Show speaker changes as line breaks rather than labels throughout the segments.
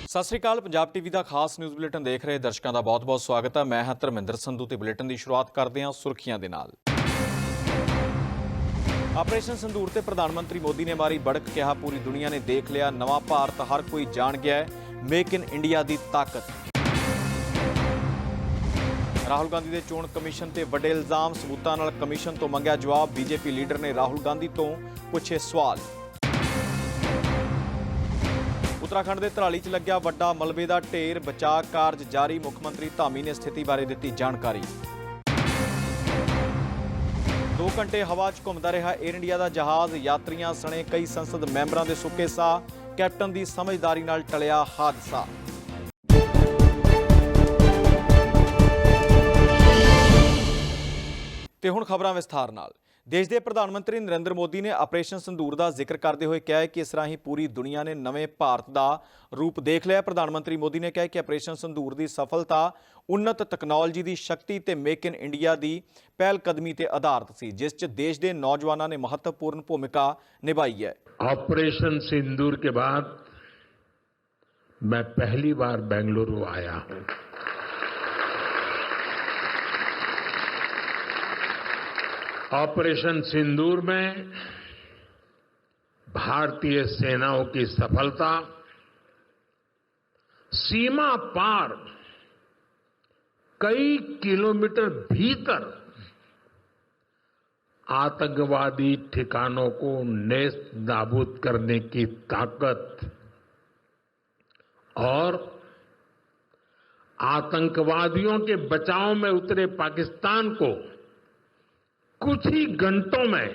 ਸਤਿ ਸ੍ਰੀ ਅਕਾਲ। Punjab TV ਦਾ ਖਾਸ news bulletin ਦੇਖ ਰਹੇ ਦਰਸ਼ਕਾਂ ਦਾ ਬਹੁਤ-ਬਹੁਤ ਸਵਾਗਤ ਹੈ। ਮੈਂ ਹਾਂ ਧਰਮਿੰਦਰ ਸੰਧੂ ਤੇ ਬੁਲੇਟਿਨ ਦੀ ਸ਼ੁਰੂਆਤ ਕਰਦੇ ਹਾਂ ਸੁਰਖੀਆਂ ਦੇ ਨਾਲ। ਆਪਰੇਸ਼ਨ ਸੰਦੂਰ ਤੇ ਪ੍ਰਧਾਨ ਮੰਤਰੀ ਮੋਦੀ ਨੇ ਮਾਰੀ ਬੜਕ, ਕਿਹਾ ਪੂਰੀ ਦੁਨੀਆ ਨੇ ਦੇਖ ਲਿਆ ਨਵਾਂ ਭਾਰਤ, ਹਰ ਕੋਈ ਜਾਣ ਗਿਆ ਹੈ ਮੇਕ ਇਨ ਇੰਡੀਆ ਦੀ ਤਾਕਤ। ਰਾਹੁਲ ਗਾਂਧੀ ਦੇ ਚੋਣ ਕਮਿਸ਼ਨ ਤੇ ਵੱਡੇ ਇਲਜ਼ਾਮ, ਸਬੂਤਾਂ ਨਾਲ ਕਮਿਸ਼ਨ ਤੋਂ ਮੰਗਿਆ ਜਵਾਬ। ਬੀਜੇਪੀ ਲੀਡਰ ਨੇ ਰਾਹੁਲ ਗਾਂਧੀ ਤੋਂ ਪੁੱਛੇ ਸਵਾਲ। उत्तराखंड के धराली च लग्या वड्डा मलबे का ढेर, बचाव कारज जारी। मुख्यमंत्री धामी ने स्थिति बारे दी जानकारी। 2 घंटे हवा च घुमदा रहा एयर इंडिया का जहाज़, यात्रियों सने कई संसद मैंबरों के सुके साह। कैप्टन की समझदारी नाल टलिया हादसा। ते हुण खबरां विस्तार नाल। देश के प्रधानमंत्री नरेंद्र मोदी ने आपरेशन संदूर का जिक्र करते हुए कहा है कि इस राही पूरी दुनिया ने नवे भारत का रूप देख लिया। प्रधानमंत्री मोदी ने कहा कि आपरेशन संदूर की सफलता उन्नत तकनोलॉजी की शक्ति ते मेक इन इंडिया की पहलकदमी ते आधारित सी, जिस च देश के नौजवानों ने महत्वपूर्ण भूमिका निभाई है।
ऑपरेशन सिंदूर के बाद मैं पहली बार बेंगलुरु आया हूं। ऑपरेशन सिंदूर में भारतीय सेनाओं की सफलता सीमा पार कई किलोमीटर भीतर आतंकवादी ठिकानों को नेस्त नाबूद करने की ताकत और आतंकवादियों के बचाव में उतरे पाकिस्तान को कुछ ही घंटों में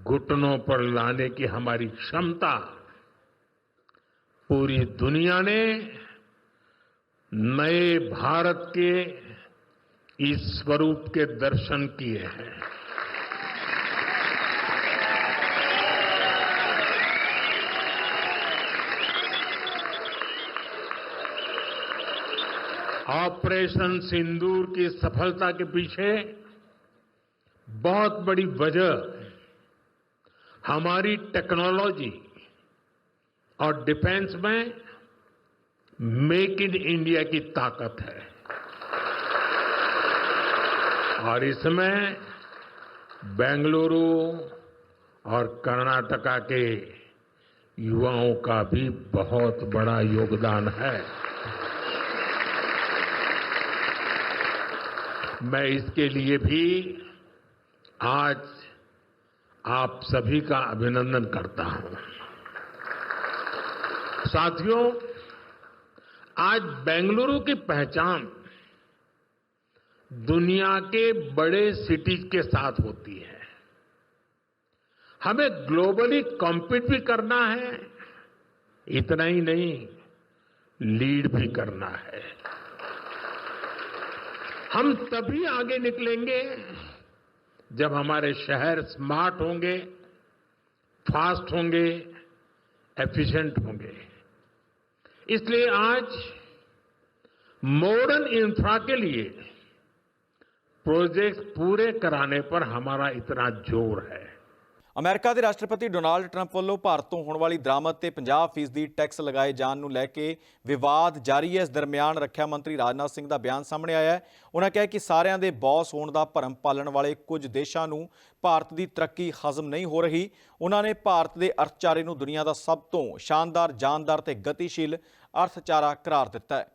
घुटनों पर लाने की हमारी क्षमता पूरी दुनिया ने नए भारत के इस स्वरूप के दर्शन किए हैं। ऑपरेशन सिंदूर की सफलता के पीछे बहुत बड़ी वजह हमारी टेक्नोलॉजी और डिफेंस में मेक इन इंडिया की ताकत है और इसमें बेंगलुरु और कर्नाटका के युवाओं का भी बहुत बड़ा योगदान है। मैं इसके लिए भी आज आप सभी का अभिनंदन करता हूं। साथियों, आज बेंगलुरु की पहचान दुनिया के बड़े सिटीज के साथ होती है। हमें ग्लोबली कॉम्पीट भी करना है, इतना ही नहीं लीड भी करना है। हम तभी आगे निकलेंगे जब हमारे शहर स्मार्ट होंगे, फास्ट होंगे, एफिशिएंट होंगे। इसलिए आज मॉडर्न इंफ्रा के लिए प्रोजेक्ट पूरे कराने पर हमारा इतना जोर है।
अमेरिका के राष्ट्रपति डोनाल्ड ट्रंप वालों भारत तो होने वाली दरामद ते 50% टैक्स लगाए जाने को लैके विवाद जारी है। इस दरम्यान रक्षा मंत्री राजनाथ सिंह का बयान सामने आया है। उन्होंने कहा कि सारिਆਂ ਦੇ बॉस होने का भरम पालन वाले कुछ देशों को भारत की तरक्की हजम नहीं हो रही। उन्होंने भारत के अर्थचारे को दुनिया का सब तो शानदार, जानदार ते गतिशील अर्थचारा करार दिता है।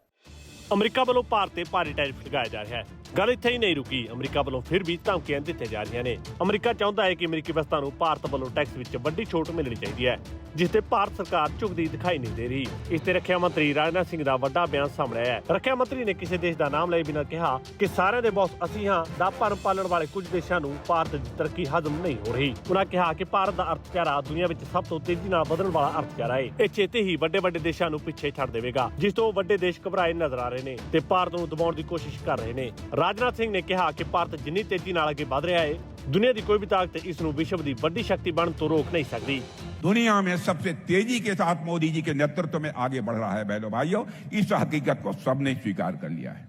अमरीका वालों भारत ते भारी टैरिफ लगाया जा रहा है। गल इत्थे ही नहीं रुकी, अमरीका वालों फिर भी धमकियां दित्तियां जा रही ने। अमरीका चाहता है कि अमरीकी वस्तां नूं भारत वालों टैक्स विच वड्डी छूट मिलनी चाहिए है, जिसते भारत सरकार झुकदी दिखाई नहीं दे रही। इस ते रक्षा मंत्री राजनाथ सिंह का वड्डा बयान सामने आया है। रक्षा मंत्री ने किसी देश का नाम लए बिना कहा कि सारे दे बॉस असीं हां दा भरम पालण वाले कुछ देशों नूं भारत की तरक्की हजम नहीं हो रही। उन्होंने कहा कि भारत का अर्थचारा दुनिया में सब तो तेजी नाल बदलण वाला अर्थचारा है। यह छेती ही वड्डे वड्डे देशों नूं पिछे छड्ड देवेगा, जिस तो वड्डे देश घबराए नजर आ रहे हैं ते भारत नूं दबाउण की कोशिश कर रहे हैं। राजनाथ सिंह ने कहा कि भारत जिन्नी तेजी नाल अगे बढ़ रहा है, दुनिया की कोई भी ताकत इस विश्व की बड़ी शक्ति बनने तो रोक नहीं सकती।
दुनिया में सबसे तेजी के साथ मोदी जी के नेतृत्व में आगे बढ़ रहा है बहनों भाइयों, इस हकीकत को सबने स्वीकार कर लिया है।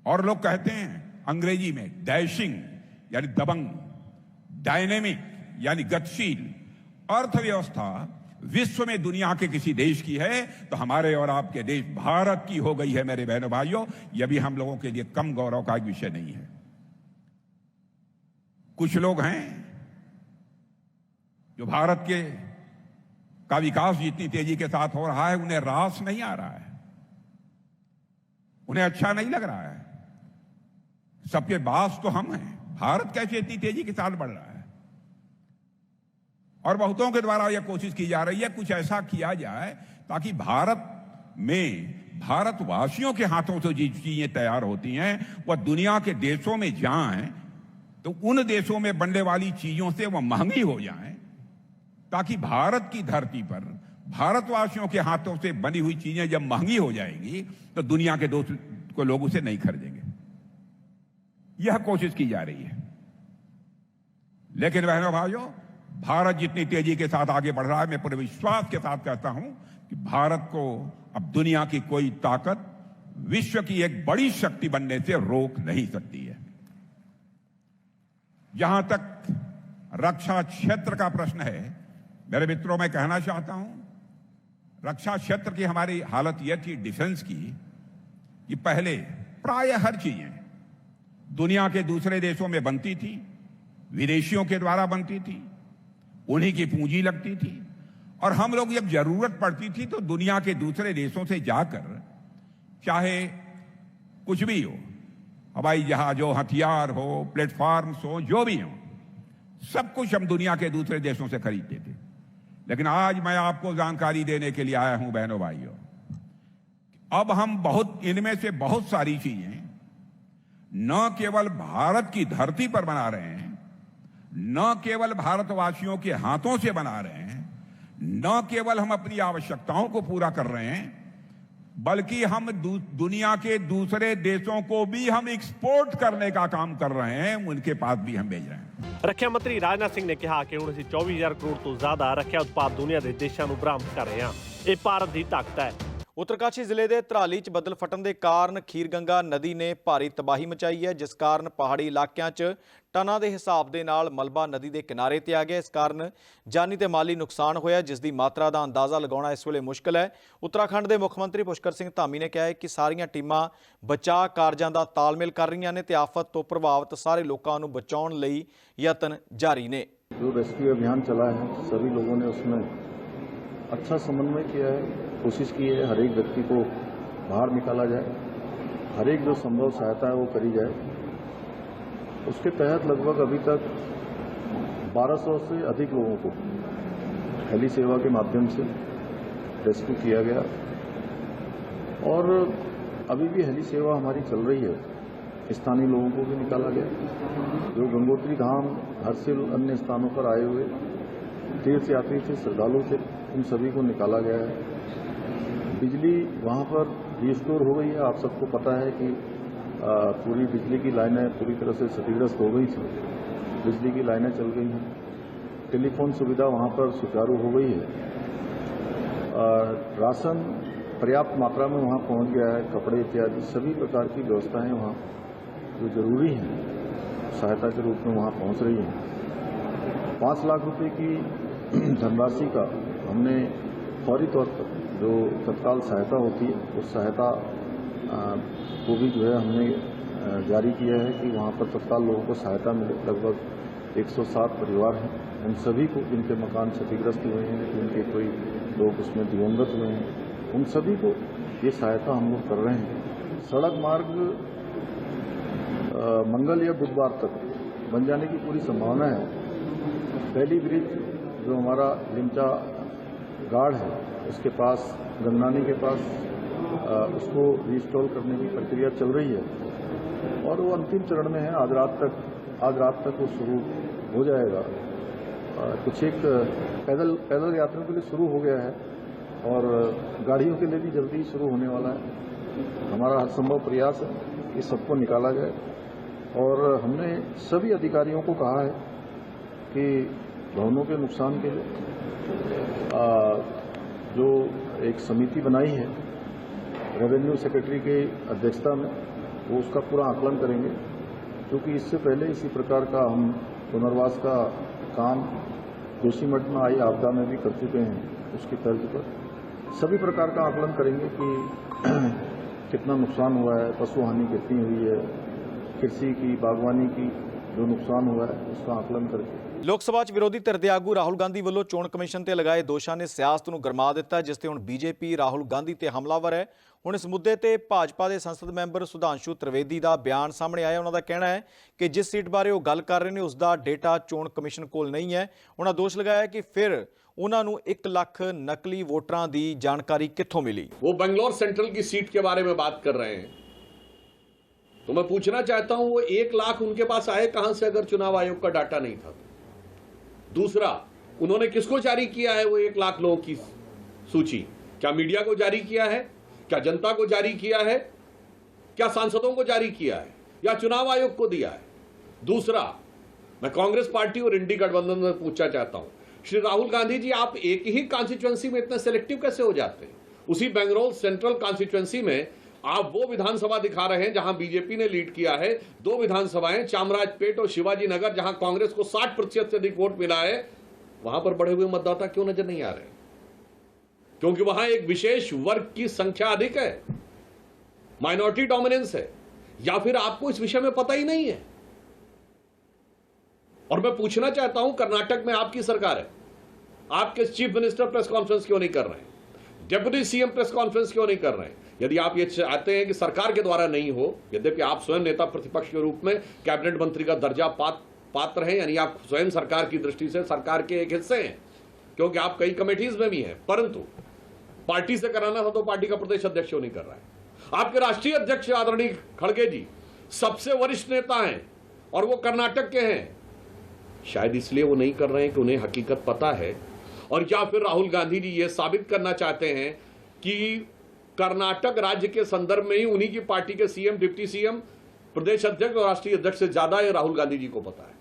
और लोग कहते हैं अंग्रेजी में डैशिंग यानी दबंग, डायनेमिक यानी गतिशील अर्थव्यवस्था विश्व में दुनिया के किसी देश की है तो हमारे और आपके देश भारत की हो गई है मेरे बहनों भाइयों। यह भी हम लोगों के लिए कम गौरव का एक विषय नहीं है। कुछ लोग हैं जो भारत के का विकास जितनी तेजी के साथ हो रहा है उन्हें रास नहीं आ रहा है, उन्हें अच्छा नहीं लग रहा है। सबके बास तो हम हैं, भारत कैसे इतनी तेजी के साथ बढ़ रहा है। और बहुतों के द्वारा यह कोशिश की जा रही है कुछ ऐसा किया जाए ताकि भारत में भारतवासियों के हाथों से जो चीजें तैयार होती हैं वह दुनिया के देशों में जाएं तो उन देशों में बनने वाली चीजों से वह महंगी हो जाएं, ताकि भारत की धरती पर भारतवासियों के हाथों से बनी हुई चीजें जब महंगी हो जाएंगी तो दुनिया के दोस्त लोग उसे नहीं खरीदेंगे। यह कोशिश की जा रही है। लेकिन बहनों भाइयों, भारत जितनी तेजी के साथ आगे बढ़ रहा है, मैं पूरे विश्वास के साथ कहता हूं कि भारत को अब दुनिया की कोई ताकत विश्व की एक बड़ी शक्ति बनने से रोक नहीं सकती है। जहां तक रक्षा क्षेत्र का प्रश्न है, मेरे मित्रों, मैं कहना चाहता हूं, रक्षा क्षेत्र की हमारी हालत यह थी डिफेंस की कि पहले प्राय हर चीजें दुनिया के दूसरे देशों में बनती थी, विदेशियों के द्वारा बनती थी, उन्हीं की पूंजी लगती थी, और हम लोग जब जरूरत पड़ती थी तो दुनिया के दूसरे देशों से जाकर चाहे कुछ भी हो, हवाई जहाज हो, हथियार हो, प्लेटफॉर्म्स हो, जो भी हो, सब कुछ हम दुनिया के दूसरे देशों से खरीदते थे। लेकिन आज मैं आपको जानकारी देने के लिए आया हूं बहनों भाइयों, अब हम इनमें से बहुत सारी चीजें न केवल भारत की धरती पर बना रहे हैं, न केवल भारतवासियों के हाथों से बना रहे हैं, न केवल हम अपनी आवश्यकताओं को पूरा कर रहे हैं, बल्कि हम दुनिया के दूसरे देशों को भी हम एक्सपोर्ट करने का काम कर रहे हैं, उनके पास भी हम भेज रहे हैं।
ਰੱਖਿਆ ਮੰਤਰੀ ਰਾਜਨਾਥ ਸਿੰਘ ਨੇ ਕਿਹਾ ਕਿ ਹੁਣ ਅਸੀਂ 24,000 ਕਰੋੜ ਤੋਂ ਜ਼ਿਆਦਾ ਰੱਖਿਆ ਉਤਪਾਦ ਦੁਨੀਆ ਦੇ ਦੇਸ਼ਾਂ ਨੂੰ ਬਰਾਮਦ ਕਰ ਰਹੇ ਹਾਂ। ਇਹ ਭਾਰਤ ਦੀ ਤਾਕਤ ਹੈ।
उत्तरकाशी जिले के धराली च बदल फटन के कारण खीरगंगा नदी ने भारी तबाही मचाई है, जिस कारण पहाड़ी इलाकों च टना के हिसाब के नाल मलबा नदी के किनारे ते आ गया। इस कारण जानी ते माली नुकसान होया, जिसकी मात्रा का अंदाज़ा लगाना इस वेले मुश्किल है। उत्तराखंड के मुख्यमंत्री पुष्कर सिंह धामी ने कहा है कि सारियां टीमां बचाव कारजां दा तालमेल कर रही ने ते आफत तो प्रभावित सारे लोगों को बचाउण लई यतन जारी ने।
जो रेस्क्यू अभियान चला है, सभी लोगों ने उसमें अच्छा समन्वय किया है, कोशिश की है हर एक व्यक्ति को बाहर निकाला जाए, हर एक जो संभव सहायता है वो करी जाए। उसके तहत लगभग अभी तक 1200 से अधिक लोगों को हेली सेवा के माध्यम से रेस्क्यू किया गया और अभी भी हेली सेवा हमारी चल रही है। स्थानीय लोगों को भी निकाला गया, जो गंगोत्री धाम, हरसिल, अन्य स्थानों पर आए हुए तीर्थ यात्री थे, श्रद्धालु थे, उन सभी को निकाला गया है। बिजली वहां पर रिस्टोर हो गई है। आप सबको पता है कि पूरी बिजली की लाइनें पूरी तरह से क्षतिग्रस्त हो गई थी, बिजली की लाइनें चल गई हैं। टेलीफोन सुविधा वहां पर सुचारू हो गई है। राशन पर्याप्त मात्रा में वहां पहुंच गया है, कपड़े इत्यादि सभी प्रकार की व्यवस्थाएं वहां जो जरूरी हैं सहायता के रूप में वहां पहुंच रही हैं। 5 लाख रुपए की धनराशि का हमने फौरी तौर पर जो तत्काल सहायता होती है उस सहायता को भी जो है हमने जारी किया है कि वहाँ पर तत्काल लोगों को सहायता मिले। लगभग 107 परिवार हैं, उन सभी को जिनके मकान क्षतिग्रस्त हुए हैं, जिनके कोई लोग उसमें दिवंगत हुए हैं, उन सभी को ये सहायता हम लोग कर रहे हैं। सड़क मार्ग मंगल या बुधवार तक बन जाने की पूरी संभावना है। पहली ब्रिज जो हमारा लिमचा गार्ड है उसके पास, गंगनानी के पास, उसको रिस्टॉल करने की प्रक्रिया चल रही है और वो अंतिम चरण में है। आज रात तक वो शुरू हो जाएगा। कुछ एक पैदल यात्रियों के लिए शुरू हो गया है और गाड़ियों के लिए भी जल्दी शुरू होने वाला है। हमारा हर संभव प्रयास है कि सबको निकाला जाए और हमने सभी अधिकारियों को कहा है कि भवनों के नुकसान के लिए जो एक समिति बनाई है रेवेन्यू सेक्रेटरी के अध्यक्षता में, वो उसका पूरा आकलन करेंगे, क्योंकि इससे पहले इसी प्रकार का हम पुनर्वास का काम जोशीमठ में आई आपदा में भी कर चुके हैं। उसकी तर्ज पर सभी प्रकार का आकलन करेंगे कि कितना नुकसान हुआ है, पशु हानि कितनी हुई है, कृषि की, बागवानी की जो नुकसान हुआ है उसका आकलन करके।
ਲੋਕ ਸਭਾ 'ਚ ਵਿਰੋਧੀ ਧਿਰ ਦੇ ਆਗੂ ਰਾਹੁਲ ਗਾਂਧੀ ਵੱਲੋਂ ਚੋਣ ਕਮਿਸ਼ਨ ਤੇ ਲਗਾਏ ਦੋਸ਼ਾਂ ਨੇ ਸਿਆਸਤ ਨੂੰ ਗਰਮਾ ਦਿੱਤਾ, ਜਿਸ ਤੇ ਹੁਣ ਬੀਜੇਪੀ ਰਾਹੁਲ ਗਾਂਧੀ ਤੇ ਹਮਲਾਵਰ ਹੈ। ਹੁਣ ਇਸ ਮੁੱਦੇ ਤੇ ਭਾਜਪਾ ਦੇ ਸੰਸਦ ਮੈਂਬਰ ਸੁਧਾਂਸ਼ੂ ਤ੍ਰਿਵੇਦੀ ਦਾ ਬਿਆਨ ਸਾਹਮਣੇ ਆਇਆ। ਉਹਨਾਂ ਦਾ ਕਹਿਣਾ ਹੈ ਕਿ ਜਿਸ ਸੀਟ ਬਾਰੇ ਉਹ ਗੱਲ ਕਰ ਰਹੇ ਨੇ ਉਸ ਦਾ ਡੇਟਾ ਚੋਣ ਕਮਿਸ਼ਨ ਕੋਲ ਨਹੀਂ ਹੈ। ਉਹਨਾਂ ਦੋਸ਼ ਲਗਾਇਆ ਕਿ ਫਿਰ ਉਹਨਾਂ ਨੂੰ 1 ਲੱਖ ਨਕਲੀ ਵੋਟਰਾਂ ਦੀ ਜਾਣਕਾਰੀ ਕਿੱਥੋਂ ਮਿਲੀ।
वो बेंगलोर सेंट्रल की सीट के बारे में बात कर रहे हैं, तो मैं पूछना चाहता हूं वो 1 लाख उनके पास आए कहां से अगर चुनाव आयोग का डाटा नहीं था। दूसरा, उन्होंने किसको जारी किया है वो 1 लाख लोगों की सूची? क्या मीडिया को जारी किया है? क्या जनता को जारी किया है? क्या सांसदों को जारी किया है या चुनाव आयोग को दिया है? दूसरा, मैं कांग्रेस पार्टी और इंडी गठबंधन में पूछना चाहता हूं, श्री राहुल गांधी जी, आप एक ही कॉन्स्टिट्यूएंसी में इतने सिलेक्टिव कैसे हो जाते हैं? उसी बेंगलोर सेंट्रल कॉन्स्टिट्यूएंसी में आप वो विधानसभा दिखा रहे हैं जहां बीजेपी ने लीड किया है, 2 विधानसभाएं चामराजपेट और शिवाजी नगर जहां कांग्रेस को 60% से अधिक वोट मिला है, वहां पर बढ़े हुए मतदाता क्यों नजर नहीं आ रहे? क्योंकि वहां एक विशेष वर्ग की संख्या अधिक है, माइनॉरिटी डोमिनेंस है, या फिर आपको इस विषय में पता ही नहीं है? और मैं पूछना चाहता हूं, कर्नाटक में आपकी सरकार है, आपके चीफ मिनिस्टर प्रेस कॉन्फ्रेंस क्यों नहीं कर रहे हैं? डेप्यूटी सीएम प्रेस कॉन्फ्रेंस क्यों नहीं कर रहे हैं? यदि आप ये चाहते हैं कि सरकार के द्वारा नहीं हो, यद्यपि आप स्वयं नेता प्रतिपक्ष के रूप में कैबिनेट मंत्री का दर्जा पात्र हैं, यानी आप स्वयं सरकार की दृष्टि से सरकार के एक हिस्से हैं, क्योंकि आप कई कमेटीज में भी हैं, परंतु पार्टी से कराना था तो पार्टी का प्रदेश अध्यक्ष क्यों नहीं कर रहा है? आपके राष्ट्रीय अध्यक्ष आदरणीय खड़गे जी सबसे वरिष्ठ नेता हैं और वो कर्नाटक के हैं। शायद इसलिए वो नहीं कर रहे हैं कि उन्हें हकीकत पता है, और या फिर राहुल गांधी जी ये साबित करना चाहते हैं कि कर्नाटक राज्य के संदर्भ में ही उन्हीं की पार्टी के सीएम, डिप्टी सीएम, प्रदेश अध्यक्ष और राष्ट्रीय अध्यक्ष से ज्यादा ये राहुल गांधी जी को पता है,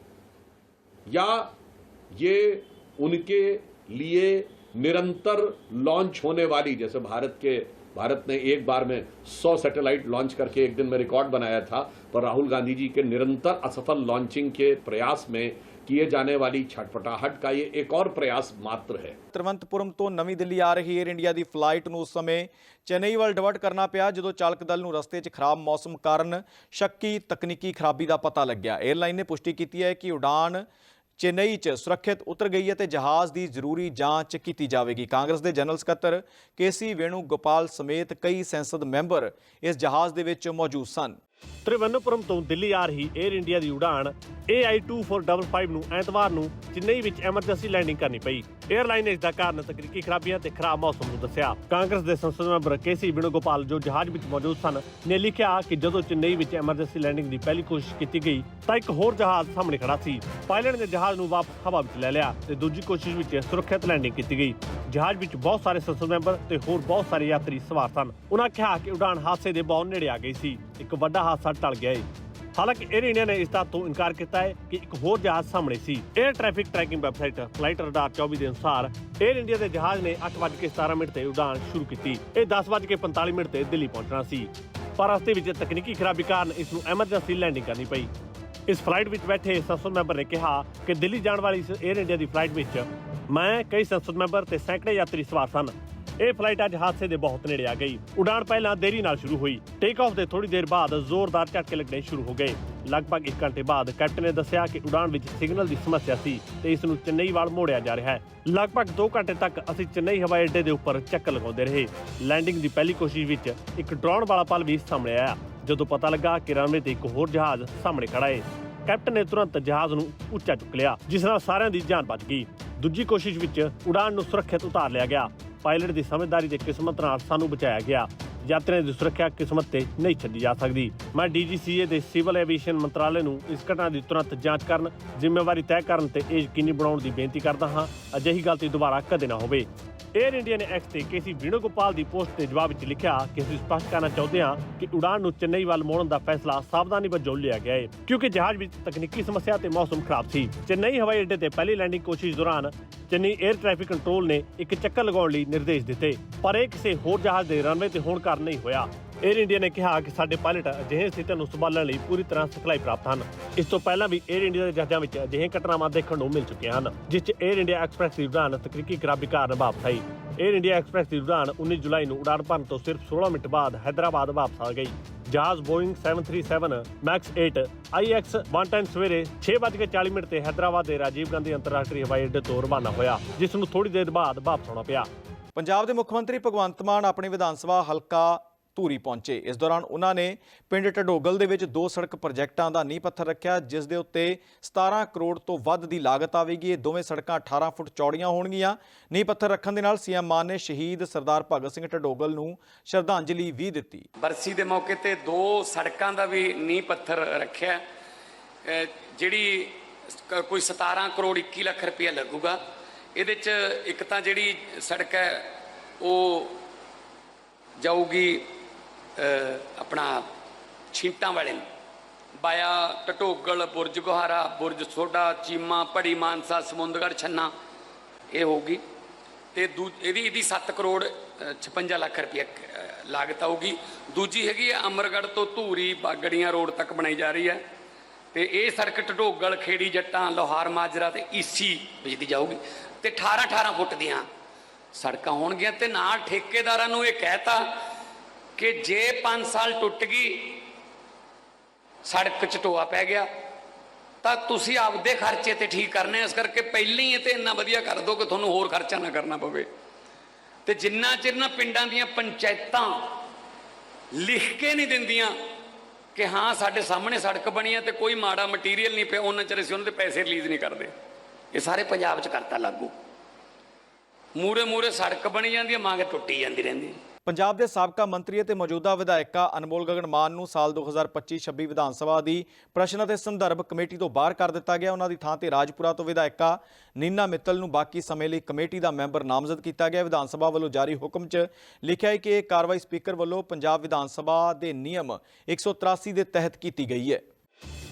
या ये उनके लिए निरंतर लॉन्च होने वाली, जैसे भारत ने एक बार में 100 सैटेलाइट लॉन्च करके एक दिन में रिकॉर्ड बनाया था, पर राहुल गांधी जी के निरंतर असफल लॉन्चिंग के प्रयास में किए जाने वाली छटपटाहट का ये एक और प्रयास मात्र है।
ਤਿਰਵੰਤਪੁਰਮ ਤੋਂ ਨਵੀਂ ਦਿੱਲੀ ਆ ਰਹੀ ਏਅਰ ਇੰਡੀਆ ਦੀ ਫਲਾਈਟ ਨੂੰ ਉਸ ਸਮੇਂ ਚੇਨਈ ਵੱਲ ਡਿਵਰਟ ਕਰਨਾ ਪਿਆ ਜਦੋਂ ਚਾਲਕ ਦਲ ਨੂੰ ਰਸਤੇ 'ਚ ਖਰਾਬ ਮੌਸਮ ਕਾਰਨ ਸ਼ੱਕੀ ਤਕਨੀਕੀ ਖਰਾਬੀ ਦਾ ਪਤਾ ਲੱਗਿਆ। ਏਅਰਲਾਈਨ ਨੇ ਪੁਸ਼ਟੀ ਕੀਤੀ ਹੈ ਕਿ ਉਡਾਨ ਚੇਨਈ 'ਚ ਸੁਰੱਖਿਅਤ ਉਤਰ ਗਈ ਹੈ ਤੇ ਜਹਾਜ਼ ਦੀ ਜ਼ਰੂਰੀ ਜਾਂਚ ਕੀਤੀ ਜਾਵੇਗੀ। ਕਾਂਗਰਸ ਦੇ ਜਨਰਲ ਸਕੱਤਰ ਕੇਸੀ ਵੇਣੂਗੋਪਾਲ ਸਮੇਤ ਕਈ ਸੰਸਦ ਮੈਂਬਰ ਇਸ ਜਹਾਜ਼ ਦੇ ਵਿੱਚ ਮੌਜੂਦ ਸਨ।
ਤ੍ਰਿਵੰਤਪੁਰਮ ਤੋਂ ਦਿੱਲੀ ਆ ਰਹੀ ਏਅਰ ਇੰਡੀਆ ਦੀ ਉਡਾਨ AI2455 ਨੂੰ ਐਤਵਾਰ ਨੂੰ ਚੇਨਈ ਵਿੱਚ ਐਮਰਜੈਂਸੀ ਲੈਂਡਿੰਗ ਕਰਨੀ ਪਈ। ਏਅਰਲਾਈਨ ਨੇ ਇਸ ਦਾ ਕਾਰਨ ਤਕਨੀਕੀ ਖਰਾਬੀਆਂ ਤੇ ਖਰਾਬ ਮੌਸਮ ਨੂੰ ਦੱਸਿਆ। ਕਾਂਗਰਸ ਦੇ ਸੰਸਦ ਮੈਂਬਰ ਕੇਸੀ ਵੇਣੂਗੋਪਾਲ ਜੋ ਜਹਾਜ਼ ਵਿੱਚ ਮੌਜੂਦ ਸਨ ਨੇ ਲਿਖਿਆ ਕਿ ਜਦੋਂ ਚੇਨਈ ਵਿੱਚ ਐਮਰਜੈਂਸੀ ਲੈਂਡਿੰਗ ਦੀ ਪਹਿਲੀ ਕੋਸ਼ਿਸ਼ ਕੀਤੀ ਗਈ ਤਾਂ ਇੱਕ ਹੋਰ ਜਹਾਜ਼ ਸਾਹਮਣੇ ਖੜਾ ਸੀ। ਪਾਇਲਟ ਨੇ ਜਹਾਜ਼ ਨੂੰ ਵਾਪਸ ਹਵਾ ਵਿੱਚ ਲੈ ਲਿਆ ਤੇ ਦੂਜੀ ਕੋਸ਼ਿਸ਼ ਵਿੱਚ ਸੁਰੱਖਿਅਤ ਲੈਂਡਿੰਗ ਕੀਤੀ ਗਈ। ਜਹਾਜ਼ ਵਿੱਚ ਬਹੁਤ ਸਾਰੇ ਸੰਸਦ ਮੈਂਬਰ ਤੇ ਹੋਰ ਬਹੁਤ ਸਾਰੇ ਯਾਤਰੀ ਸਵਾਰ ਸਨ। ਉਨ੍ਹਾਂ ਕਿਹਾ ਕਿ ਉਡਾਨ ਹਾਦਸੇ ਦੇ ਬਹੁਤ ਨੇੜੇ ਆ ਗਈ ਸੀ। ਇੱਕ ਵੱਡਾ ਹਾਦਸਾ ਟਲ ਗਿਆ ਹੈ। ਹਾਲਾਂਕਿ ਏਅਰ ਇੰਡੀਆ ਨੇ ਇਸ ਤੋਂ ਇਨਕਾਰ ਕੀਤਾ ਹੈ ਕਿ ਇੱਕ ਹੋਰ ਜਹਾਜ਼ ਸਾਹਮਣੇ ਸੀ। Air traffic tracking website flight radar 24 ਦੇ ਅਨੁਸਾਰ ਏਅਰ ਇੰਡੀਆ ਦੇ ਜਹਾਜ਼ ਨੇ 8:17 ਤੇ ਉਡਾਨ ਸ਼ੁਰੂ ਕੀਤੀ। ਇਹ 10:45 ਤੇ ਦਿੱਲੀ ਪਹੁੰਚਣਾ ਸੀ, ਪਰ ਰਸਤੇ ਵਿੱਚ ਤਕਨੀਕੀ ਖਰਾਬੀ ਕਾਰਨ ਇਸ ਨੂੰ ਐਮਰਜੈਂਸੀ ਲੈਂਡਿੰਗ ਕਰਨੀ ਪਈ। ਇਸ ਫਲਾਈਟ ਵਿੱਚ ਬੈਠੇ ਸੰਸਦ ਮੈਂਬਰ ਨੇ ਕਿਹਾ ਕਿ ਦਿੱਲੀ ਜਾਣ ਵਾਲੀ ਇਸ ਏਅਰ ਇੰਡੀਆ ਦੀ ਫਲਾਈਟ ਵਿੱਚ ਮੈਂ, ਕਈ ਸੰਸਦ ਮੈਂਬਰ ਤੇ ਸੈਂਕੜੇ ਯਾਤਰੀ ਸਵਾਰ ਸਨ। ਇਹ ਫਲਾਈਟ ਅੱਜ ਹਾਦਸੇ ਦੇ ਬਹੁਤ ਨੇੜੇ ਆ ਗਈ। ਉਡਾਨ ਪਹਿਲਾਂ ਦੇਰੀ ਨਾਲ ਸ਼ੁਰੂ ਹੋਈ। ਟੇਕ ਆਫ ਦੇ ਥੋੜੀ ਦੇਰ ਬਾਅਦ ਜ਼ੋਰਦਾਰ ਝਟਕੇ ਲੱਗਣੇ ਸ਼ੁਰੂ ਹੋ ਗਏ। ਲਗਭਗ 1 ਘੰਟੇ ਬਾਅਦ ਕੈਪਟਨ ਨੇ ਦੱਸਿਆ ਕਿ ਉਡਾਨ ਵਿੱਚ ਸਿਗਨਲ ਦੀ ਸਮੱਸਿਆ ਸੀ ਤੇ ਇਸ ਨੂੰ ਚੇਨਈ ਵੱਲ ਮੋੜਿਆ ਜਾ ਰਿਹਾ ਹੈ। ਲਗਭਗ 2 ਘੰਟੇ ਤੱਕ ਅਸੀਂ ਚੇਨਈ ਹਵਾਈ ਅੱਡੇ ਦੇ ਉੱਪਰ ਚੱਕਰ ਲਗਾਉਂਦੇ ਰਹੇ। ਲੈਂਡਿੰਗ ਦੀ ਪਹਿਲੀ ਕੋਸ਼ਿਸ਼ ਵਿੱਚ ਇੱਕ ਡਰਾਉਣ ਵਾਲਾ ਪਲ ਵੀ ਸਾਹਮਣੇ ਆਇਆ ਜਦੋਂ ਪਤਾ ਲੱਗਾ ਕਿ ਰਨਵੇ ਤੇ ਇੱਕ ਹੋਰ ਜਹਾਜ਼ ਸਾਹਮਣੇ ਖੜਾ ਹੈ। ਕੈਪਟਨ ਨੇ ਤੁਰੰਤ ਜਹਾਜ਼ ਨੂੰ ਉੱਚਾ ਚੁੱਕ ਲਿਆ, ਜਿਸ ਨਾਲ ਸਾਰਿਆਂ ਦੀ ਜਾਨ ਬਚ ਗਈ। ਦੂਜੀ ਕੋਸ਼ਿਸ਼ ਵਿੱਚ ਉਡਾਨ ਨੂੰ ਸੁਰੱਖਿਅਤ ਉਤਾਰ ਲਿਆ ਗਿਆ। ਪਾਇਲਟ ਦੀ ਸਮਝਦਾਰੀ ਤੇ ਕਿਸਮਤ ਨਾਲ ਸਾਨੂੰ ਬਚਾਇਆ ਗਿਆ। ਯਾਤਰੀਆਂ ਦੀ ਸੁਰੱਖਿਆ ਕਿਸਮਤ ਤੇ ਨਹੀਂ ਛੱਡੀ ਜਾ ਸਕਦੀ। ਮੈਂ DGCA ਦੇ ਸਿਵਲ ਐਵੀਏਸ਼ਨ ਮੰਤਰਾਲੇ ਨੂੰ ਇਸ ਘਟਨਾ ਦੀ ਤੁਰੰਤ ਜਾਂਚ ਕਰਨ, ਜ਼ਿੰਮੇਵਾਰੀ ਤੈਅ ਕਰਨ ਤੇ ਇਹ ਯਕੀਨੀ ਬਣਾਉਣ ਦੀ ਬੇਨਤੀ ਕਰਦਾ ਹਾਂ ਅਜਿਹੀ ਗਲਤੀ ਦੁਬਾਰਾ ਕਦੇ ਨਾ ਹੋਵੇ। ਏਅਰ ਇੰਡੀਆ ਨੇ ਐਕਸ ਤੇ ਕੇਸੀ ਵੇਣੂਗੋਪਾਲ ਦੀ ਪੋਸਟ ਦੇ ਜਵਾਬ ਵਿੱਚ ਲਿਖਿਆ ਕਿ ਅਸੀਂ ਸਪਸ਼ਟ ਕਰਨਾ ਚਾਹੁੰਦੇ ਹਾਂ ਕਿ ਉਡਾਨ ਨੂੰ ਚੇਨਈ ਵੱਲ ਮੋੜਨ ਦਾ ਫੈਸਲਾ ਸਾਵਧਾਨੀ ਵਜੋਂ ਲਿਆ ਗਿਆ ਹੈ ਕਿਉਂਕਿ ਜਹਾਜ਼ ਵਿੱਚ ਤਕਨੀਕੀ ਸਮੱਸਿਆ ਤੇ ਮੌਸਮ ਖਰਾਬ ਸੀ। ਚੇਨਈ ਹਵਾਈ ਅੱਡੇ ਤੇ ਪਹਿਲੀ ਲੈਂਡਿੰਗ ਕੋਸ਼ਿਸ਼ ਦੌਰਾਨ ਚੇਨਈ ਏਅਰ ਟ੍ਰੈਫਿਕ ਕੰਟਰੋਲ ਨੇ ਇੱਕ ਚੱਕਰ ਲਗਾਉਣ ਲਈ ਨਿਰਦੇਸ਼ ਦਿੱਤੇ, ਪਰ ਇਹ ਕਿਸੇ ਹੋਰ ਜਹਾਜ਼ ਦੇ ਰਨਵੇ ਤੇ ਹੋਣ ਕਾਰਨ ਨਹੀਂ ਹੋਇਆ। 에ਅਰ ਇੰਡੀਆ ਨੇ ਕਿਹਾ ਕਿ ਸਾਡੇ ਪਾਇਲਟ ਅਜਿਹੇ ਸਥਿਤੀਆਂ ਨੂੰ ਸੰਭਾਲਣ ਲਈ ਪੂਰੀ ਤਰ੍ਹਾਂ ਸਿਖਲਾਈ ਪ੍ਰਾਪਤ ਹਨ। ਇਸ ਤੋਂ ਪਹਿਲਾਂ ਵੀ 에ਅਰ ਇੰਡੀਆ ਦੇ ਜਹਾਜ਼ਾਂ ਵਿੱਚ ਅਜਿਹੀਆਂ ਘਟਨਾਵਾਂ ਦੇਖਣ ਨੂੰ ਮਿਲ ਚੁੱਕੀਆਂ ਹਨ, ਜਿਸ 'ਚ 에ਅਰ ਇੰਡੀਆ ਐਕਸਪ੍ਰੈਸ ਦੀ ਉਡਾਨ ਤਕਨੀਕੀ ਖਰਾਬੀ ਕਾਰਨ ਵਾਪਸ ਆਈ। 에ਅਰ ਇੰਡੀਆ ਐਕਸਪ੍ਰੈਸ ਦੀ ਉਡਾਨ 19 ਜੁਲਾਈ ਨੂੰ ਉਡਾਨ ਭਰਨ ਤੋਂ ਸਿਰਫ 16 ਮਿੰਟ ਬਾਅਦ ਹੈਦਰਾਬਾਦ ਵਾਪਸ ਆ ਗਈ। ਜਹਾਜ਼ ਬੋਇੰਗ 737 ਮੈਕਸ 8 IX 110 ਸਵੇਰੇ 6:40 ਤੇ ਹੈਦਰਾਬਾਦ ਦੇ ਰਾਜੀਵ ਗਾਂਧੀ ਅੰਤਰਰਾਸ਼ਟਰੀ ਹਵਾਈ ਅੱਡੇ ਤੋਂ ਰਵਾਨਾ ਹੋਇਆ, ਜਿਸ ਨੂੰ ਥੋੜੀ ਦੇਰ ਬਾਅਦ ਵਾਪਸ ਆਉਣਾ ਪਿਆ।
ਪੰਜਾਬ ਦੇ ਮੁੱਖ ਮੰਤਰੀ ਭਗਵੰਤ ਮਾਨ ਆਪਣੇ ਵਿਧਾਨ ਸਭਾ ਹਲਕਾ ਧੂਰੀ ਪਹੁੰਚੇ। ਇਸ ਦੌਰਾਨ ਉਹਨਾਂ ਨੇ ਪਿੰਡ ਢਡੋਗਲ ਦੇ ਵਿੱਚ 2 ਸੜਕ ਪ੍ਰੋਜੈਕਟਾਂ ਦਾ ਨੀਂਹ ਪੱਥਰ ਰੱਖਿਆ, ਜਿਸ ਦੇ ਉੱਤੇ 17 ਕਰੋੜ ਤੋਂ ਵੱਧ ਦੀ ਲਾਗਤ ਆਵੇਗੀ। ਇਹ ਦੋਵੇਂ ਸੜਕਾਂ 18 ਫੁੱਟ ਚੌੜੀਆਂ ਹੋਣਗੀਆਂ। ਨੀਂਹ ਪੱਥਰ ਰੱਖਣ ਦੇ ਨਾਲ ਸੀਐਮ ਮਾਨ ਨੇ ਸ਼ਹੀਦ ਸਰਦਾਰ ਭਗਤ ਸਿੰਘ ਢਡੋਗਲ ਨੂੰ ਸ਼ਰਧਾਂਜਲੀ ਵੀ ਦਿੱਤੀ।
ਬਰਸੀ ਦੇ ਮੌਕੇ ਤੇ 2 ਸੜਕਾਂ ਦਾ ਵੀ ਨੀਂਹ ਪੱਥਰ ਰੱਖਿਆ, ਜਿਹੜੀ ਕੋਈ 17 ਕਰੋੜ 21 ਲੱਖ ਰੁਪਇਆ ਲੱਗੂਗਾ। ਇਹਦੇ 'ਚ ਇੱਕ ਤਾਂ ਜਿਹੜੀ ਸੜਕ ਹੈ ਉਹ ਜਾਊਗੀ ਆਪਣਾ ਛੀਂਟਾਂ ਵਾਲੇ ਨੂੰ ਬਾਇਆ ਢਟੋਗਲ, ਬੁਰਜ ਗੁਹਾਰਾ, ਬੁਰਜ ਸੋਢਾ, ਚੀਮਾ, ਭੜੀ, ਮਾਨਸਾ, ਸਮੁੰਦਗੜ੍ਹ, ਛੰਨਾ ਇਹ ਹੋਊਗੀ। ਤੇ ਇਹਦੀ 7 ਕਰੋੜ 56 ਲੱਖ ਰੁਪਇਆ ਲਾਗਤ ਆਊਗੀ। ਦੂਜੀ ਹੈਗੀ ਹੈ ਅਮਰਗੜ੍ਹ ਤੋਂ ਧੂਰੀ ਬਾਗੜੀਆਂ ਰੋਡ ਤੱਕ ਬਣਾਈ ਜਾ ਰਹੀ ਹੈ, ਤੇ ਇਹ ਸੜਕ ਢਟੋਗਲ, ਖੇੜੀ ਜੱਟਾਂ, ਲੋਹਾਰ ਮਾਜਰਾ ਤੇ ਈਸੀ ਵਿੱਚ ਦੀ ਜਾਊਗੀ, ਤੇ 18 ਫੁੱਟ ਦੀਆਂ ਸੜਕਾਂ ਹੋਣਗੀਆਂ। ਤੇ ਨਾਲ ਠੇਕੇਦਾਰਾਂ ਨੂੰ ਇਹ ਕਹਿਤਾ ਕਿ ਜੇ 5 ਸਾਲ ਟੁੱਟ ਗਈ, ਸੜਕ 'ਚ ਟੋਆ ਪੈ ਗਿਆ, ਤਾਂ ਤੁਸੀਂ ਆਪਦੇ ਖਰਚੇ ਤੇ ਠੀਕ ਕਰਨੇ। ਇਸ ਕਰਕੇ ਪਹਿਲਾਂ ਹੀ ਇਹ ਤੇ ਇੰਨਾ ਵਧੀਆ ਕਰ ਦਿਓ ਕਿ ਤੁਹਾਨੂੰ ਹੋਰ ਖਰਚਾ ਨਾ ਕਰਨਾ ਪਵੇ। ਤੇ ਜਿੰਨਾ ਚਿਰ ਨਾ ਪਿੰਡਾਂ ਦੀਆਂ ਪੰਚਾਇਤਾਂ ਲਿਖ ਕੇ ਨਹੀਂ ਦਿੰਦੀਆਂ ਕਿ ਹਾਂ ਸਾਡੇ ਸਾਹਮਣੇ ਸੜਕ ਬਣੀ ਹੈ ਤੇ ਕੋਈ ਮਾੜਾ ਮਟੀਰੀਅਲ ਨਹੀਂ ਪਿਆ, ਉਹਨਾਂ ਚਿਰ ਅਸੀਂ ਉਹਨਾਂ ਦੇ ਪੈਸੇ ਰਿਲੀਜ਼ ਨਹੀਂ ਕਰਦੇ। ਇਹ ਸਾਰੇ ਪੰਜਾਬ 'ਚ ਕਰਤਾ ਲਾਗੂ। ਮੂਰੇ ਸੜਕ ਬਣੀ ਜਾਂਦੀ ਹੈ, ਮੰਗ ਟੁੱਟੀ ਜਾਂਦੀ ਰਹਿੰਦੀ।
ਪੰਜਾਬ ਦੇ ਸਾਬਕਾ ਮੰਤਰੀ ਅਤੇ ਮੌਜੂਦਾ ਵਿਧਾਇਕਾ ਅਨਮੋਲ ਗਗਨ ਮਾਨ ਨੂੰ ਸਾਲ 2025-26 ਵਿਧਾਨ ਸਭਾ ਦੀ ਪ੍ਰਸ਼ਨ ਅਤੇ ਸੰਦਰਭ ਕਮੇਟੀ ਤੋਂ ਬਾਹਰ ਕਰ ਦਿੱਤਾ ਗਿਆ। ਉਹਨਾਂ ਦੀ ਥਾਂ ਤੇ ਰਾਜਪੁਰਾ ਤੋਂ ਵਿਧਾਇਕਾ ਨੀਨਾ ਮਿੱਤਲ ਨੂੰ ਬਾਕੀ ਸਮੇਂ ਲਈ ਕਮੇਟੀ ਦਾ ਮੈਂਬਰ ਨਾਮਜ਼ਦ ਕੀਤਾ ਗਿਆ। ਵਿਧਾਨ ਸਭਾ ਵੱਲੋਂ ਜਾਰੀ ਹੁਕਮ 'ਚ ਲਿਖਿਆ ਹੈ ਕਿ ਇਹ ਕਾਰਵਾਈ ਸਪੀਕਰ ਵੱਲੋਂ ਪੰਜਾਬ ਵਿਧਾਨ ਸਭਾ ਦੇ ਨਿਯਮ 183 ਦੇ ਤਹਿਤ ਕੀਤੀ ਗਈ ਹੈ।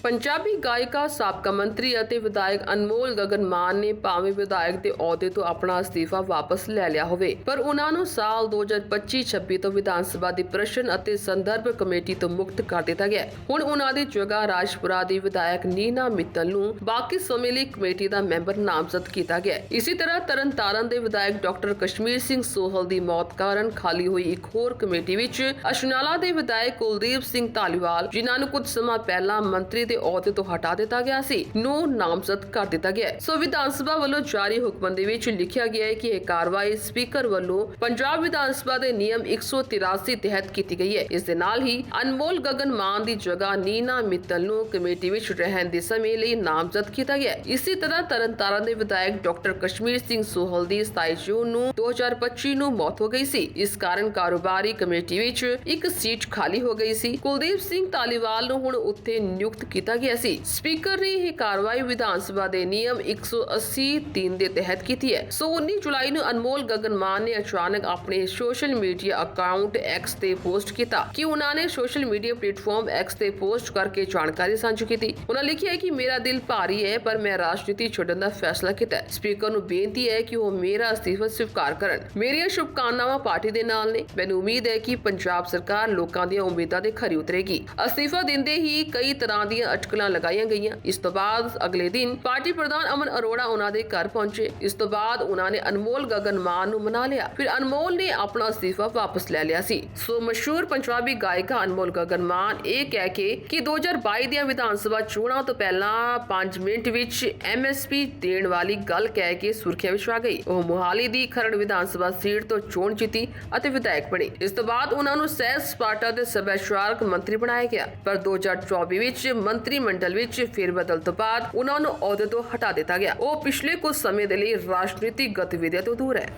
ਪੰਜਾਬੀ ਗਾਇਕਾ ਸਾਬਕਾ ਮੰਤਰੀ ਅਤੇ ਵਿਧਾਇਕ ਅਨਮੋਲ ਗਗਨ ਮਾਨ ਨੇ ਭਾਵੇਂ ਵਿਧਾਇਕ ਦੇ ਅਹੁਦੇ ਤੋਂ ਆਪਣਾ ਅਸਤੀਫਾ ਵਾਪਸ ਲੈ ਲਿਆ ਹੋਵੇ, ਪਰ ਉਹਨਾਂ ਨੂੰ ਸਾਲ 2025-26 ਤੋਂ ਵਿਧਾਨ ਸਭਾ ਦੀ ਪ੍ਰਸ਼ਨ ਅਤੇ ਸੰਦਰਭ ਕਮੇਟੀ ਤੋਂ ਮੁਕਤ ਕਰ ਦਿੱਤਾ ਗਿਆ। ਹੁਣ ਉਹਨਾਂ ਦੀ ਜਗ੍ਹਾ ਰਾਜਪੁਰਾ ਦੀ ਵਿਧਾਇਕ ਨੀਨਾ ਮਿੱਤਲ ਨੂੰ ਬਾਕੀ ਸਮੇਂ ਲਈ ਕਮੇਟੀ ਦਾ ਮੈਂਬਰ ਨਾਮਜ਼ਦ ਕੀਤਾ ਗਿਆ। ਇਸੇ ਤਰ੍ਹਾਂ ਤਰਨਤਾਰਨ ਦੇ ਵਿਧਾਇਕ ਡਾਕਟਰ ਕਸ਼ਮੀਰ ਸਿੰਘ ਸੋਹਲ ਦੀ ਮੌਤ ਕਾਰਨ ਖਾਲੀ ਹੋਈ ਇੱਕ ਹੋਰ ਕਮੇਟੀ ਵਿੱਚ ਅਸ਼ਨਾਲਾ ਦੇ ਵਿਧਾਇਕ ਕੁਲਦੀਪ ਸਿੰਘ ਧਾਲੀਵਾਲ, ਜਿਨ੍ਹਾਂ ਨੂੰ ਕੁਝ ਸਮਾਂ ਪਹਿਲਾਂ ਮੰਤਰੀ ਦੇ ਅਹੁਦੇ ਤੋਂ ਹਟਾ ਦਿੱਤਾ ਗਿਆ ਸੀ, ਨੂੰ ਨਾਮਜ਼ਦ ਕਰ ਦਿੱਤਾ ਗਿਆ। ਸੋ ਵਿਧਾਨ ਸਭਾ ਵੱਲੋਂ ਜਾਰੀ ਹੁਕਮ ਦੇ ਵਿੱਚ ਲਿਖਿਆ ਗਿਆ ਹੈ ਕਿ ਇਹ ਕਾਰਵਾਈ ਸਪੀਕਰ ਵੱਲੋਂ ਪੰਜਾਬ ਵਿਧਾਨ ਸਭਾ ਦੇ ਨਿਯਮ 183 ਤਹਿਤ ਕੀਤੀ ਗਈ ਹੈ। ਇਸ ਦੇ ਨਾਲ ਹੀ ਅਨਮੋਲ ਗਗਨ ਮਾਨ ਦੀ ਜਗ੍ਹਾ ਨੀਨਾ ਮਿੱਤਲ ਨੂੰ ਕਮੇਟੀ ਵਿੱਚ ਰਹਿਣ ਦੇ ਸਮੇਂ ਲਈ ਨਾਮਜ਼ਦ ਕੀਤਾ ਗਿਆ। ਇਸੇ ਤਰ੍ਹਾਂ ਤਰਨਤਾਰਨ ਦੇ ਵਿਧਾਇਕ ਡਾਕਟਰ ਕਸ਼ਮੀਰ ਸਿੰਘ ਸੋਹਲ ਦੀ 27 ਜੂਨ ਨੂੰ 2025 ਨੂੰ ਮੌਤ ਹੋ ਗਈ ਸੀ। ਇਸ ਕਾਰਨ ਕਾਰੋਬਾਰੀ ਕਮੇਟੀ ਵਿੱਚ ਇੱਕ ਸੀਟ ਖਾਲੀ ਹੋ ਗਈ ਸੀ। ਕੁਲਦੀਪ ਸਿੰਘ ਧਾਲੀਵਾਲ ਨੂੰ ਹੁਣ ਉੱਥੇ ਨਿਯੁਕਤ ਕੀਤਾ ਗਿਆ ਸੀ। ਸਪੀਕਰ ਨੇ ਇਹ ਕਾਰਵਾਈ ਵਿਧਾਨ ਸਭਾ ਦੇ ਨਿਯਮ 180(3) ਦੇ ਤਹਿਤ ਕੀਤੀ ਹੈ। ਸੋ 19 ਜੁਲਾਈ ਨੂੰ ਅਨਮੋਲ ਗਗਨ ਮਾਨ ਨੇ ਅਚਾਨਕ ਆਪਣੇ ਸੋਸ਼ਲ ਮੀਡੀਆ ਅਕਾਊਂਟ X ਤੇ ਪੋਸਟ ਕੀਤਾ ਕਿ ਉਹਨਾਂ ਨੇ ਸੋਸ਼ਲ ਮੀਡੀਆ ਪਲੇਟਫਾਰਮ X ਤੇ ਪੋਸਟ ਕਰਕੇ ਜਾਣਕਾਰੀ ਸਾਂਝੀ ਕੀਤੀ। ਉਹਨਾਂ ਲਿਖਿਆ ਹੈ ਕਿ ਮੇਰਾ ਦਿਲ ਭਾਰੀ ਹੈ, ਪਰ ਮੈਂ ਰਾਜਨੀਤੀ ਛੱਡਣ ਦਾ ਫੈਸਲਾ ਕੀਤਾ ਹੈ। ਸਪੀਕਰ ਨੂੰ ਬੇਨਤੀ ਹੈ ਕਿ ਉਹ ਮੇਰਾ ਅਸਤੀਫਾ ਸਵੀਕਾਰ ਕਰਨ। ਮੇਰੀਆਂ ਸ਼ੁਭਕਾਮਨਾਵਾਂ ਪਾਰਟੀ ਦੇ ਨਾਲ ਨੇ। ਮੈਨੂੰ ਉਮੀਦ ਹੈ ਕਿ ਪੰਜਾਬ ਸਰਕਾਰ ਲੋਕਾਂ ਦੀਆਂ ਉਮੀਦਾਂ ਦੇ ਖਰੀ ਉਤਰੇਗੀ। ਅਸਤੀਫਾ ਦਿੰਦੇ ਹੀ ਕਈ ਤਰ੍ਹਾਂ ਦੀਆਂ ਅਟਕਲਾਂ ਲਗਾਈਆਂ ਗਈਆਂ। ਇਸ ਤੋਂ ਬਾਅਦ ਅਗਲੇ ਦਿਨ ਪਾਰਟੀ ਪ੍ਰਧਾਨ ਅਮਨ ਅਰੋੜਾ ਉਹਨਾਂ ਦੇ ਘਰ ਪਹੁੰਚੇ। ਇਸ ਤੋਂ ਬਾਅਦ ਉਹਨਾਂ ਨੇ ਅਨਮੋਲ ਗਗਨ ਮਾਨ ਨੂੰ ਮਨਾ ਲਿਆ। ਫਿਰ ਅਨਮੋਲ ਨੇ ਆਪਣਾ ਅਸਤੀਫਾ ਵਾਪਸ ਲੈ ਲਿਆ ਸੀ। ਸੋ ਮਸ਼ਹੂਰ ਪੰਜਾਬੀ ਗਾਇਕਾ ਅਨਮੋਲ ਗਗਨ ਮਾਨ ਇਹ ਕਹਿ ਕੇ ਕਿ 2022 ਦੀਆਂ ਵਿਧਾਨ ਸਭਾ ਚੋਣਾਂ ਤੋਂ ਪਹਿਲਾਂ 5 ਮਿੰਟ ਵਿੱਚ MSP ਦੇਣ ਵਾਲੀ ਗੱਲ ਕਹਿ ਕੇ ਸੁਰਖੀਆਂ ਵਿੱਚ ਆ ਗਈ। ਉਹ ਮੋਹਾਲੀ ਦੀ ਖਰੜ ਵਿਧਾਨ ਸਭਾ ਸੀਟ ਤੋਂ ਚੋਣ ਜਿੱਤੀ ਅਤੇ ਵਿਧਾਇਕ ਬਣੀ। ਇਸ ਤੋਂ ਬਾਅਦ ਉਹਨਾਂ ਨੂੰ ਸੈਰ ਸਪਾਟਾ ਦੇ ਸੱਭਿਆਚਾਰਕ ਮੰਤਰੀ ਬਣਾਇਆ ਗਿਆ, ਪਰ 2024 ਵਿੱਚ ਮੰਤਰੀ ਮੰਡਲ ਵਿੱਚ ਫੇਰਬਦਲ ਤੋਂ ਬਾਅਦ ਉਹਨਾਂ ਨੂੰ ਅਹੁਦੇ ਤੋਂ ਹਟਾ ਦਿੱਤਾ ਗਿਆ। ਉਹ ਪਿਛਲੇ ਕੁਝ ਸਮੇਂ ਦੇ ਲਈ ਰਾਜਨੀਤਿਕ ਗਤੀਵਿਧੀਆਂ ਤੋਂ ਦੂਰ ਹੈ।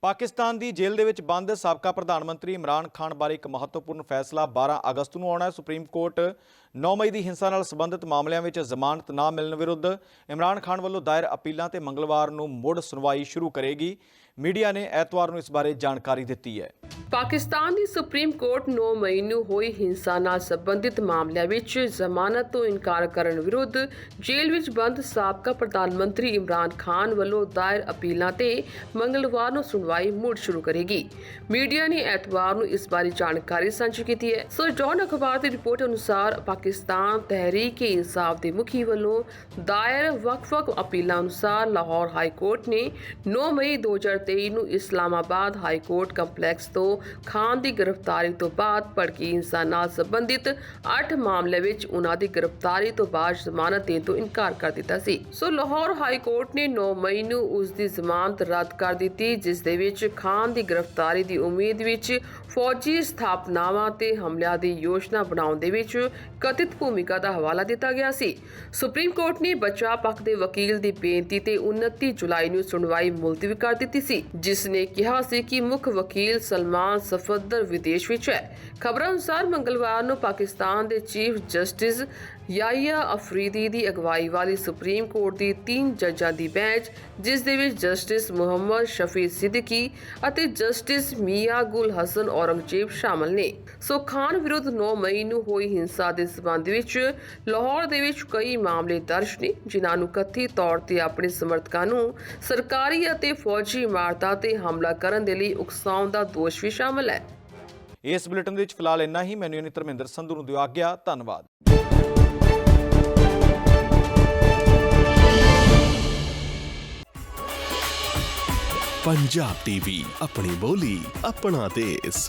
ਪਾਕਿਸਤਾਨ ਦੀ ਜੇਲ੍ਹ ਦੇ ਵਿੱਚ ਬੰਦ ਸਾਬਕਾ ਪ੍ਰਧਾਨ ਮੰਤਰੀ ਇਮਰਾਨ ਖਾਨ ਬਾਰੇ ਇੱਕ ਮਹੱਤਵਪੂਰਨ ਫੈਸਲਾ 12 ਅਗਸਤ ਨੂੰ ਆਉਣਾ ਹੈ। ਸੁਪਰੀਮ ਕੋਰਟ 9 ਮਈ ਦੀ ਹਿੰਸਾ ਨਾਲ ਸੰਬੰਧਿਤ ਮਾਮਲਿਆਂ ਵਿੱਚ ਜ਼ਮਾਨਤ ਨਾ ਮਿਲਣ ਵਿਰੁੱਧ ਇਮਰਾਨ ਖਾਨ ਵੱਲੋਂ ਦਾਇਰ ਅਪੀਲਾਂ ਤੇ ਮੰਗਲਵਾਰ ਨੂੰ ਮੁੜ ਸੁਣਵਾਈ ਸ਼ੁਰੂ ਕਰੇਗੀ। ਮੀਡੀਆ ਨੇ ਐਤਵਾਰ ਨੂੰ ਇਸ ਬਾਰੇ ਜਾਣਕਾਰੀ ਦਿੱਤੀ ਹੈ।
ਪਾਕਿਸਤਾਨ ਦੀ ਸੁਪਰੀਮ ਕੋਰਟ 9 ਮਈ ਨੂੰ ਹੋਈ ਹਿੰਸਾ ਨਾਲ ਸੰਬੰਧਿਤ ਮਾਮਲਿਆਂ ਵਿੱਚ ਜ਼ਮਾਨਤ ਤੋਂ ਇਨਕਾਰ ਕਰਨ ਵਿਰੁੱਧ ਜੇਲ੍ਹ ਵਿੱਚ ਬੰਦ ਸਾਬਕਾ ਪ੍ਰਧਾਨ ਮੰਤਰੀ ਇਮਰਾਨ ਖਾਨ ਵੱਲੋਂ ਦਾਇਰ ਅਪੀਲਾਂ ਤੇ ਮੰਗਲਵਾਰ ਨੂੰ ਸੁਣਵਾਈ ਮੁੜ ਸ਼ੁਰੂ ਕਰੇਗੀ। ਮੀਡੀਆ ਨੇ ਐਤਵਾਰ ਨੂੰ ਇਸ ਬਾਰੇ ਜਾਣਕਾਰੀ ਸਾਂਝੀ ਕੀਤੀ ਹੈ। ਸੋ ਜੌਨ ਅਖਬਾਰ ਦੀ ਰਿਪੋਰਟ ਅਨੁਸਾਰ ਪਾਕਿਸਤਾਨ ਤਹਿਰੀਕ-ਏ-ਇਨਸਾਫ ਦੇ ਮੁਖੀ ਵੱਲੋਂ ਦਾਇਰ ਵੱਖ-ਵੱਖ ਅਪੀਲਾਂ ਅਨੁਸਾਰ ਲਾਹੌਰ ਹਾਈ ਕੋਰਟ ਨੇ 9 ਮਈ 2023 ਨੂੰ ਇਸਲਾਮਾਬਾਦ ਹਾਈ ਕੋਰਟ ਕੰਪਲੈਕਸ ਤੋਂ ਖਾਨ ਦੀ ਗ੍ਰਿਫਤਾਰੀ ਤੋਂ ਬਾਅਦ ਭੜਕੀ ਹਿੰਸਾ ਨਾਲ ਸੰਬੰਧਿਤ 8 ਮਾਮਲਿਆਂ ਵਿੱਚ ਉਨ੍ਹਾਂ ਦੀ ਗ੍ਰਿਫਤਾਰੀ ਤੋਂ ਬਾਅਦ ਜ਼ਮਾਨਤ ਦੇਣ ਤੋਂ ਇਨਕਾਰ ਕਰ ਦਿੱਤਾ ਸੀ। ਸੋ ਲਾਹੌਰ ਹਾਈ ਕੋਰਟ ਨੇ 9 ਮਈ ਨੂੰ ਉਸ ਦੀ ਜ਼ਮਾਨਤ ਰੱਦ ਕਰ ਦਿੱਤੀ, ਜਿਸ ਦੇ ਵਿੱਚ ਖਾਨ ਦੀ ਗ੍ਰਿਫਤਾਰੀ ਦੀ ਉਮੀਦ ਵਿੱਚ ਫੌਜੀ ਸਥਾਪਨਾਵਾਂ ਤੇ ਹਮਲਿਆਂ ਦੀ ਯੋਜਨਾ ਬਣਾਉਣ ਦੇ ਵਿੱਚ ਕਥਿਤ ਭੂਮਿਕਾ ਦਾ ਹਵਾਲਾ ਦਿੱਤਾ ਗਿਆ ਸੀ। ਸੁਪਰੀਮ ਕੋਰਟ ਨੇ ਬਚਾਅ ਪੱਖ ਦੇ ਵਕੀਲ ਦੀ ਬੇਨਤੀ ਤੇ 29 ਜੁਲਾਈ ਨੂੰ ਸੁਣਵਾਈ ਮੁਲਤਵੀ ਕਰ ਦਿੱਤੀ ਸੀ, ਜਿਸ ਨੇ ਕਿਹਾ ਸੀ ਕਿ ਮੁੱਖ ਵਕੀਲ ਸਲਮਾਨ ਸਫਦਰ ਵਿਦੇਸ਼ ਵਿੱਚ ਹੈ। ਖਬਰਾਂ ਅਨੁਸਾਰ ਮੰਗਲਵਾਰ ਨੂੰ ਪਾਕਿਸਤਾਨ ਦੇ ਚੀਫ ਜਸਟਿਸ ਯਾਹਿਆ ਅਫਰੀਦੀ ਦੀ ਅਗਵਾਈ ਵਾਲੀ ਸੁਪਰੀਮ ਕੋਰਟ ਦੀ 3 ਜੱਜਾਂ ਦੀ ਬੈਂਚ, ਜਿਸ ਦੇ ਵਿੱਚ ਜਸਟਿਸ ਮੁਹੰਮਦ ਸ਼ਫੀ ਸਿੱਦੀਕੀ ਅਤੇ ਜਸਟਿਸ ਮੀਆਂ ਗੁਲ ਹਸਨ ਔਰੰਗਜ਼ੇਬ ਸ਼ਾਮਲ ਨੇ। ਸੋ ਖਾਨ ਵਿਰੁੱਧ 9 ਮਈ ਨੂੰ ਹੋਈ ਹਿੰਸਾ ਦੇ ਸਬੰਧ ਵਿੱਚ ਲਾਹੌਰ ਦੇ ਵਿੱਚ ਕਈ ਮਾਮਲੇ ਦਰਜ ਨੇ, ਜਿਨ੍ਹਾਂ ਨੂੰ ਕਥਿਤ ਤੌਰ ਤੇ ਆਪਣੇ ਸਮਰਥਕਾਂ ਨੂੰ ਸਰਕਾਰੀ ਅਤੇ ਫੌਜੀ ਇਮਾਰਤਾਂ ਤੇ ਹਮਲਾ ਕਰਨ ਦੇ ਲਈ ਉਕਸਾਉਣ ਦਾ ਦੋਸ਼ ਵੀ ਸ਼ਾਮਲ ਹੈ।
ਇਸ ਬੁਲੇਟਿਨ ਦੇ ਵਿੱਚ ਫਿਲਹਾਲ ਇੰਨਾ ਹੀ। ਮੈਨੂੰ ਯਾਨੀ ਧਰਮਿੰਦਰ ਸੰਧੂ ਨੂੰ ਦਿਓ ਆਗਿਆ। ਧੰਨਵਾਦ।
पंजाब टीवी, अपनी बोली अपना देश।